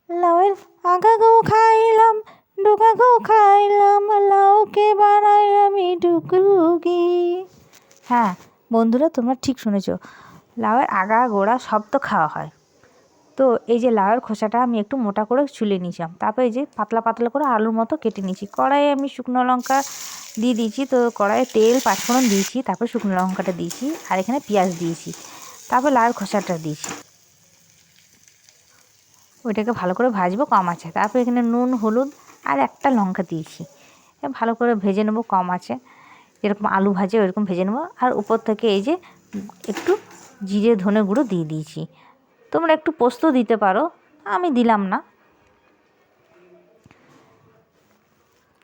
লাউয়ের আগা গো খাইলাম, ডোকা গো খাইলাম, লাউকে বানাই আমি টুকটুকি। হ্যাঁ বন্ধুরা, তোমরা ঠিক শুনেছো, লাউয়ের আগা গোড়া সব তো খাওয়া হয়। তো এই যে লাউয়ের খোসাটা আমি একটু মোটা করে ছুলে নিয়েছিলাম, তারপর এই যে পাতলা পাতলা করে আলুর মতো কেটে নিয়েছি। কড়াইয়ে আমি শুকনো লঙ্কা দিয়ে দিয়েছি, তো কড়াইয়ে তেল পাঁচফোড়ন দিয়েছি, তারপর শুকনো লঙ্কাটা দিয়েছি, আর এখানে পেঁয়াজ দিয়েছি, তারপর লাউয়ের খোসাটা দিয়েছি। ওইটাকে ভালো করে ভাজবো কম আছে। তারপর এখানে নুন হলুদ আর একটা লঙ্কা দিয়েছি, ভালো করে ভেজে নেবো কম আছে, যেরকম আলু ভাজে ওইরকম ভেজে নেবো। আর উপর থেকে এই যে একটু জিরে ধনে গুঁড়ো দিয়ে দিয়েছি। তোমরা একটু পোস্ত দিতে পারো, আমি দিলাম না।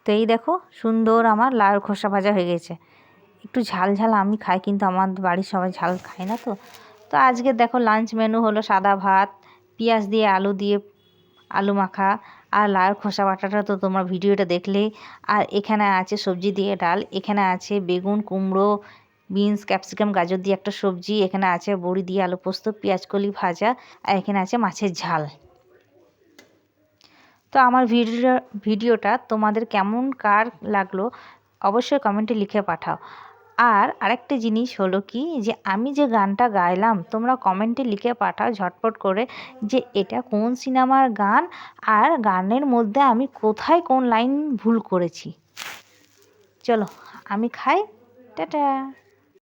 তো এই দেখো সুন্দর আমার লাউয়ের খোসা ভাজা হয়ে গেছে। একটু ঝাল ঝাল আমি খাই, কিন্তু আমার বাড়ির সবাই ঝাল খায় না। তো তো আজকে দেখো লাঞ্চ মেনু হলো সাদা ভাত, পেঁয়াজ দিয়ে আলু মাখা, আর লাউয়ের খোসা বাটাটা তো তোমরা ভিডিওটা দেখলেই। আর এখানে আছে সবজি দিয়ে ডাল, এখানে আছে বেগুন কুমড়ো বিনস ক্যাপসিকাম গাজর দিয়ে একটা সবজি, এখানে আছে বড়ি দিয়ে আলু পোস্ত পেঁয়াজকলি ভাজা, আর এখানে আছে মাছের ঝাল। তো আমার ভিডিওটা তোমাদের কেমন কার লাগলো অবশ্যই কমেন্টে লিখে পাঠাও। আর আরেকটা জিনিস হলো কি, যে আমি যে গানটা গাইলাম তোমরা কমেন্টে লিখে পাঠাও ঝটপট করে, যে এটা কোন সিনেমার গান, আর গানের মধ্যে আমি কোথায় কোন লাইন ভুল করেছি। চলো আমি খাই, টাটা।